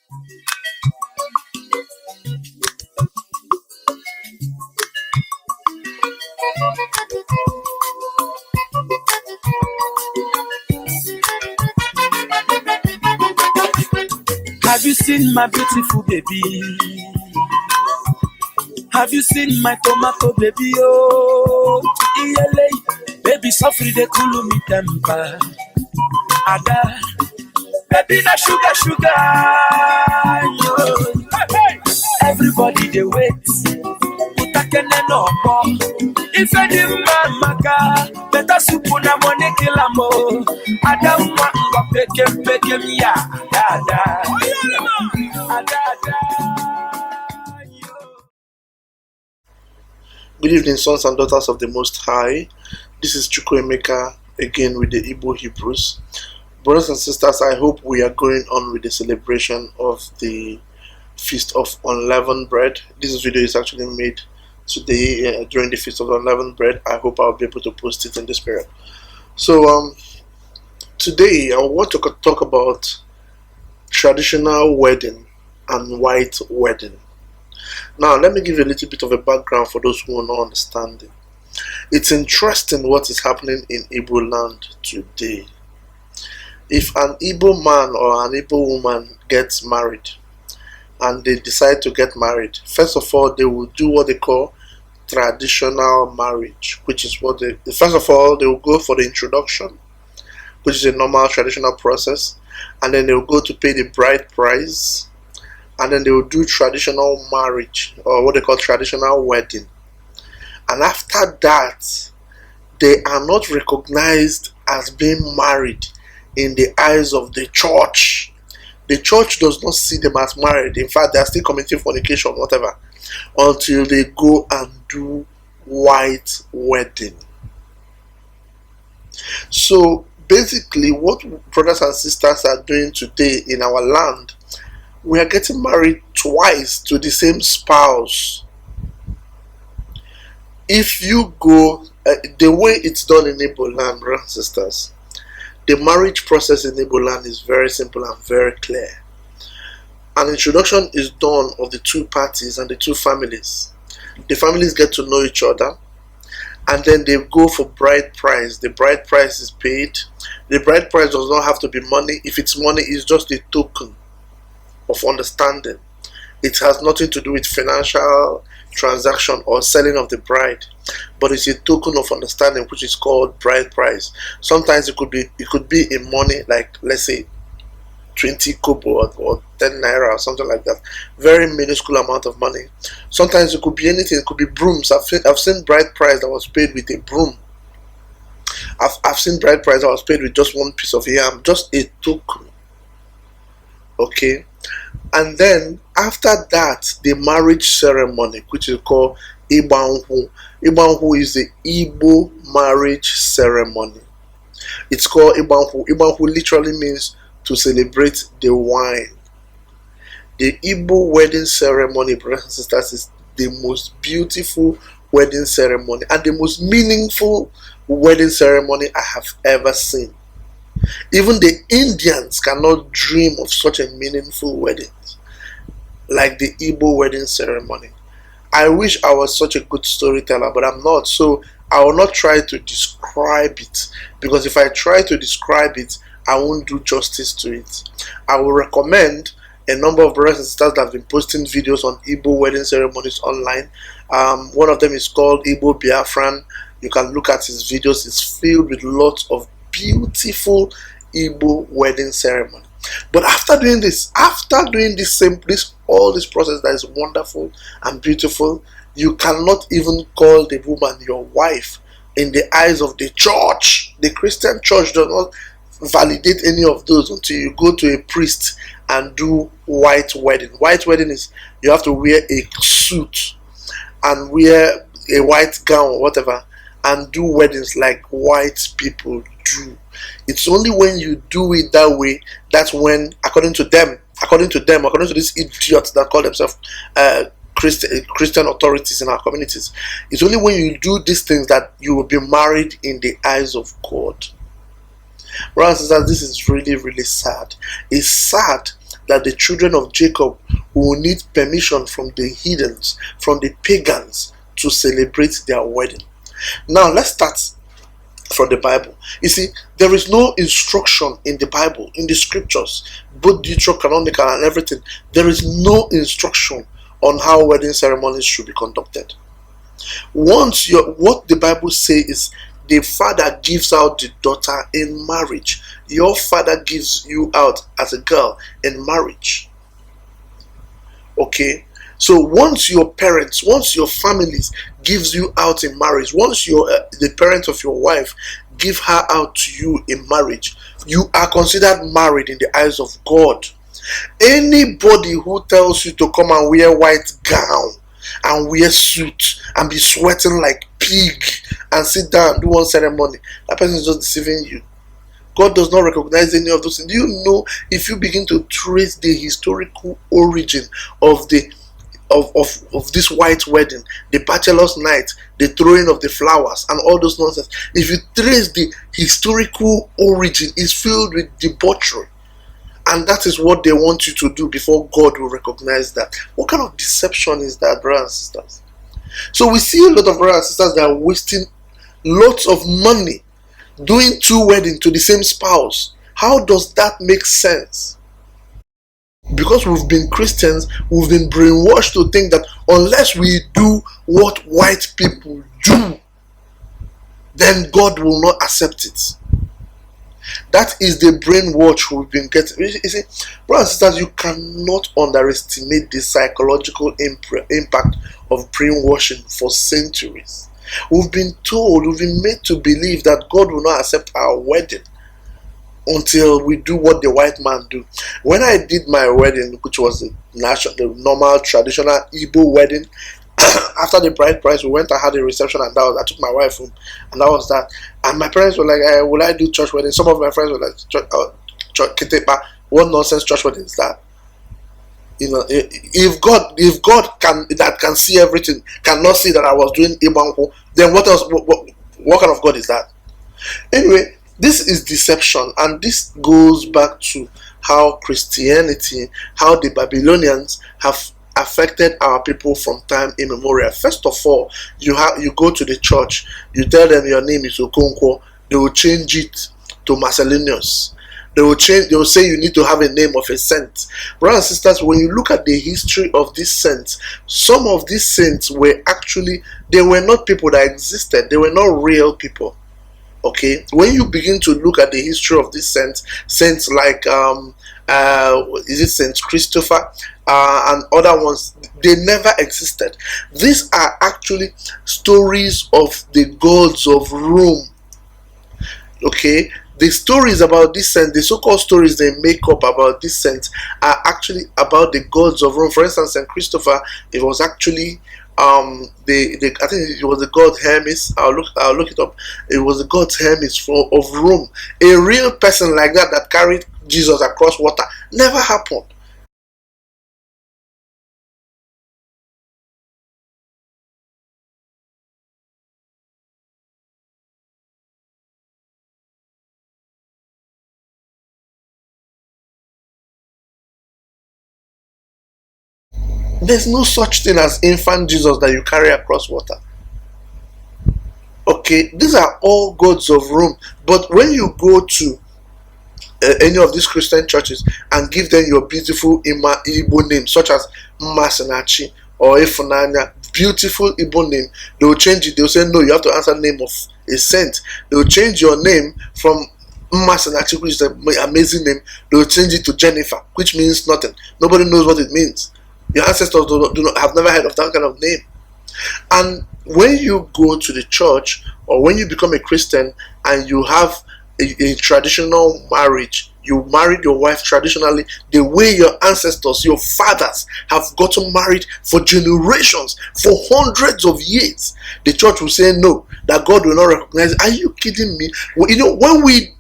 Have you seen my beautiful baby? Have you seen my tomato baby? Oh, iyele, baby, sofri de kulu mi temper. Ada, baby, na sugar, sugar. Yo. Everybody they wait. Utakene no more. If any man maka, better soup na money kill amo. Ada mwa ngo peke mi ya. Ada. Good evening, sons and daughters of the Most High. This is Chukwuemeka again with the Igbo Hebrews. Brothers and sisters, I hope we are going on with the celebration of the Feast of Unleavened Bread. This video is actually made today during the Feast of Unleavened Bread. I hope I'll be able to post it in this period. So today I want to talk about traditional wedding and white wedding. Now, let me give you a little bit of a background for those who are not understanding. It's interesting what is happening in Igbo land today. If an Igbo man or an Igbo woman gets married and they decide to get married, first of all, they will do what they call traditional marriage, which is what first of all, they will go for the introduction, which is a normal traditional process, and then they will go to pay the bride price. And then they will do traditional marriage, or what they call traditional wedding. And after that, they are not recognized as being married in the eyes of the church. The church does not see them as married. In fact, they are still committing fornication, whatever, until they go and do white wedding. So basically, what brothers and sisters are doing today in our land, we are getting married twice to the same spouse. If you go, the way it's done in Igbo land, brothers and sisters, the marriage process in Igbo land is very simple and very clear. An introduction is done of the two parties and the two families. The families get to know each other, and then they go for bride price. The bride price is paid. The bride price does not have to be money. If it's money, it's just a token of understanding. It has nothing to do with financial transaction or selling of the bride, but it's a token of understanding, which is called bride price. Sometimes it could be in money, like let's say 20 kobo or 10 naira or something like that. Very minuscule amount of money. Sometimes it could be anything. It could be brooms. I've seen bride price that was paid with a broom. I've seen bride price that was paid with just one piece of yam, just a token. Okay. And then after that, the marriage ceremony, which is called Ibanhu. Ibanhu is the Igbo marriage ceremony. It's called Ibanhu. Ibanhu literally means to celebrate the wine. The Igbo wedding ceremony, brothers and sisters, is the most beautiful wedding ceremony and the most meaningful wedding ceremony I have ever seen. Even the Indians cannot dream of such a meaningful wedding like the Igbo wedding ceremony. I wish I was such a good storyteller, but I'm not. So I will not try to describe it, because if I try to describe it, I won't do justice to it. I will recommend a number of brothers and sisters that have been posting videos on Igbo wedding ceremonies online. One of them is called Igbo Biafran. You can look at his videos. It's filled with lots of beautiful Igbo wedding ceremony. But after doing this all this process that is wonderful and beautiful, you cannot even call the woman your wife in the eyes of the church. The Christian church does not validate any of those until you go to a priest and do white wedding. White wedding is you have to wear a suit and wear a white gown or whatever and do weddings like white people do. It's only when you do it that way, that's when, according to these idiots that call themselves Christian authorities in our communities, it's only when you do these things that you will be married in the eyes of God. Brothers and sisters, this is really, really sad. It's sad that the children of Jacob will need permission from the heathens, from the pagans, to celebrate their wedding. Now let's start from the Bible. You see, there is no instruction in the Bible, in the scriptures, both deuterocanonical and everything. There is no instruction on how wedding ceremonies should be conducted. What the Bible says is the father gives out the daughter in marriage. Your father gives you out as a girl in marriage. Okay? So once your parents, once your families gives you out in marriage, once the parents of your wife give her out to you in marriage, you are considered married in the eyes of God. Anybody who tells you to come and wear white gown and wear suit and be sweating like pig and sit down and do one ceremony, that person is just deceiving you. God does not recognize any of those things. Do you know, if you begin to trace the historical origin of this white wedding, the bachelor's night, the throwing of the flowers and all those nonsense, if you trace the historical origin, it's filled with debauchery. And that is what they want you to do before God will recognize that. What kind of deception is that, brothers and sisters? So we see a lot of brothers and sisters that are wasting lots of money doing two weddings to the same spouse. How does that make sense? Because we've been Christians, we've been brainwashed to think that unless we do what white people do, then God will not accept it. That is the brainwash we've been getting. You see, brothers and sisters, you cannot underestimate the psychological impact of brainwashing for centuries. We've been told, we've been made to believe that God will not accept our wedding until we do what the white man do. When I did my wedding, which was the normal traditional Igbo wedding, after the bride price, we went and had a reception, and I took my wife home, and that was that. And my parents were like, will I do church wedding? Some of my friends were like, Kitepa, what nonsense church wedding is that? You know, if God can see everything, cannot see that I was doing Ibanko, then what else? What kind of God is that? Anyway, this is deception, and this goes back to how Christianity, how the Babylonians have affected our people from time immemorial. First of all, you go to the church, you tell them your name is Okonkwo, they will change it to Marcellinus. They will say you need to have a name of a saint. Brothers and sisters, when you look at the history of these saints, some of these saints were they were not people that existed. They were not real people. Okay, when you begin to look at the history of these saints like is it Saint Christopher and other ones, they never existed. These are actually stories of the gods of Rome. Okay, the stories about this saint, the so-called stories they make up about this saint, are actually about the gods of Rome. For instance, Saint Christopher, it was actually I think it was the god Hermes. I'll look it up. It was the god Hermes of Rome. A real person like that carried Jesus across water never happened. There's no such thing as infant Jesus that you carry across water. Okay, these are all gods of Rome. But when you go to any of these Christian churches and give them your beautiful Igbo name, such as Masinachi or Ifunanya, beautiful Igbo name, they will change it. They will say, no, you have to answer the name of a saint. They will change your name from Masinachi, which is an amazing name. They will change it to Jennifer, which means nothing. Nobody knows what it means. Your ancestors have never heard of that kind of name. And when you go to the church, or when you become a Christian and you have a traditional marriage, you married your wife traditionally, the way your ancestors, your fathers have gotten married for generations, for hundreds of years, the church will say no, that God will not recognize it. Are you kidding me? Well, you know, when we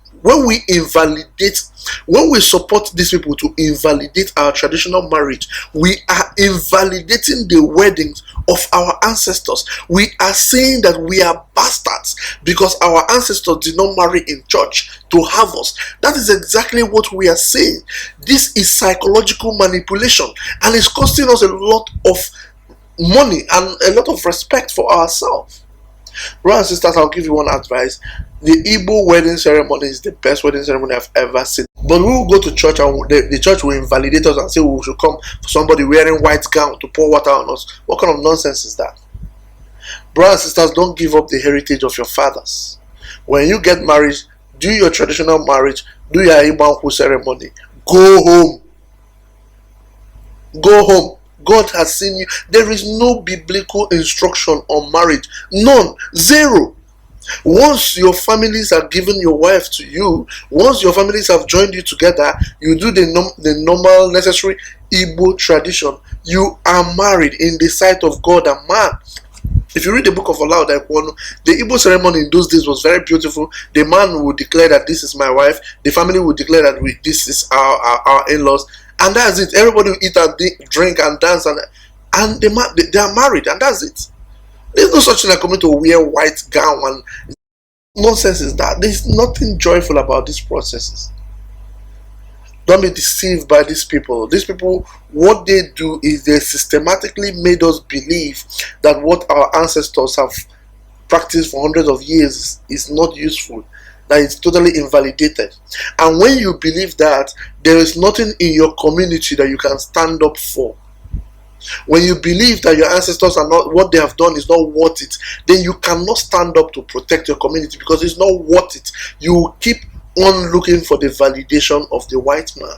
invalidate When we support these people to invalidate our traditional marriage, we are invalidating the weddings of our ancestors. We are saying that we are bastards because our ancestors did not marry in church to have us. That is exactly what we are saying. This is psychological manipulation, and it's costing us a lot of money and a lot of respect for ourselves. Brothers and sisters, I'll give you one advice. The Igbo wedding ceremony is the best wedding ceremony I've ever seen. But we will go to church and the church will invalidate us and say we should come for somebody wearing white gown to pour water on us. What kind of nonsense is that? Brothers and sisters, don't give up the heritage of your fathers. When you get married, do your traditional marriage, do your Ibanku ceremony. Go home. Go home. God has seen you. There is no biblical instruction on marriage. None. Zero. Once your families have given your wife to you, once your families have joined you together, you do the normal, necessary Igbo tradition. You are married in the sight of God and man. If you read the book of Olaoda Ekwonu, the Igbo ceremony in those days was very beautiful. The man would declare that this is my wife. The family would declare that this is our in-laws. And that's it. Everybody will eat and drink and dance, and they are married, and that's it. There's no such thing like coming to wear white gown and nonsense is that. There's nothing joyful about these processes. Don't be deceived by these people. These people, what they do is they systematically made us believe that what our ancestors have practiced for hundreds of years is not useful, that it's totally invalidated. And when you believe that, there is nothing in your community that you can stand up for. When you believe that your ancestors are not, what they have done is not worth it, then you cannot stand up to protect your community because it's not worth it. You keep on looking for the validation of the white man.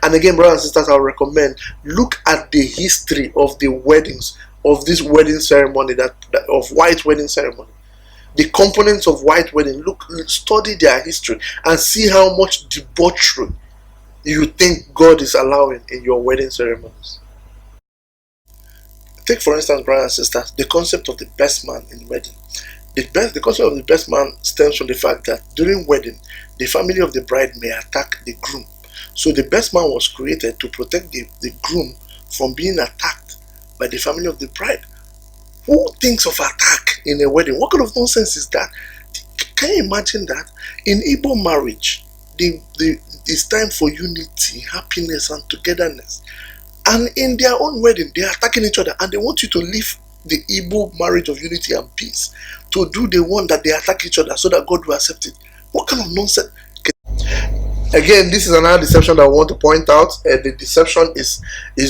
And again, brothers and sisters, I recommend, look at the history of the weddings, of this wedding ceremony, of white wedding ceremony. The components of white wedding, study their history and see how much debauchery you think God is allowing in your wedding ceremonies. Take for instance, brothers and sisters, the concept of the best man in wedding. The concept of the best man stems from the fact that during wedding, the family of the bride may attack the groom. So the best man was created to protect the groom from being attacked by the family of the bride. Who thinks of attack in a wedding? What kind of nonsense is that? Can you imagine that? In Igbo marriage, it's time for unity, happiness, and togetherness. And in their own wedding, they are attacking each other, and they want you to leave the Igbo marriage of unity and peace to do the one that they attack each other so that God will accept it. What kind of nonsense? Again, this is another deception that I want to point out. The deception is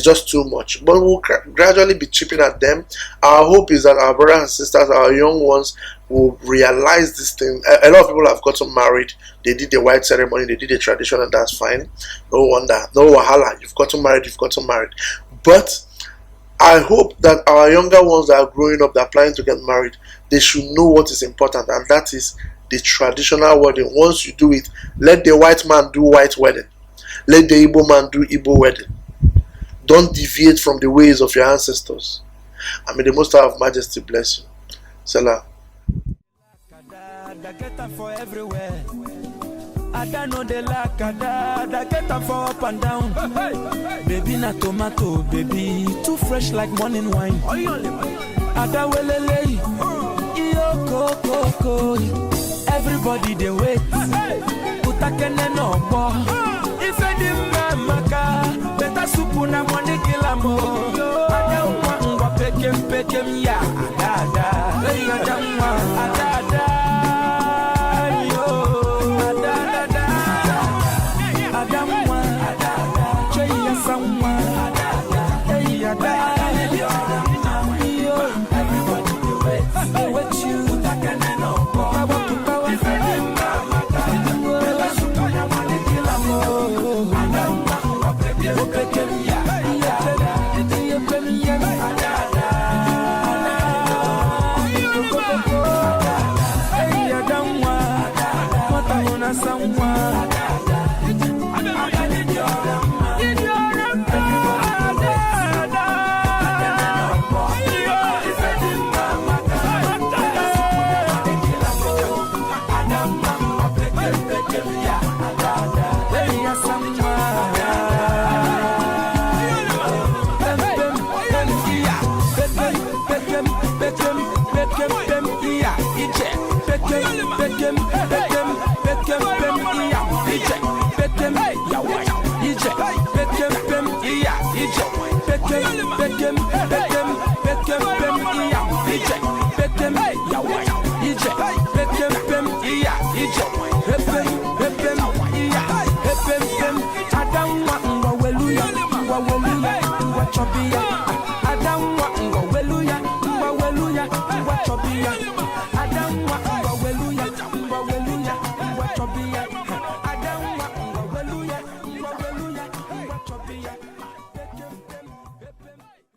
just too much, but we'll gradually be chipping at them. Our hope is that our brothers and sisters, our young ones, will realize this thing. A lot of people have gotten married. They did the white ceremony, they did the tradition, and that's fine. No wonder, no wahala. You've gotten married. But I hope that our younger ones that are growing up, that are planning to get married, they should know what is important, and that is the traditional wedding. Once you do it, let the white man do white wedding. Let the Igbo man do Igbo wedding. Don't deviate from the ways of your ancestors. And may the Most High of Majesty bless you. Salah. I don't know the lack of that get up for up and down. Baby, na tomato, baby, too fresh like morning wine. Ada welele, yo coco. Everybody they wait. Utakene no more. If I didn't maka, better soup na money kilamo. Ada unwa pekem ya. Ada, hey ada unwa.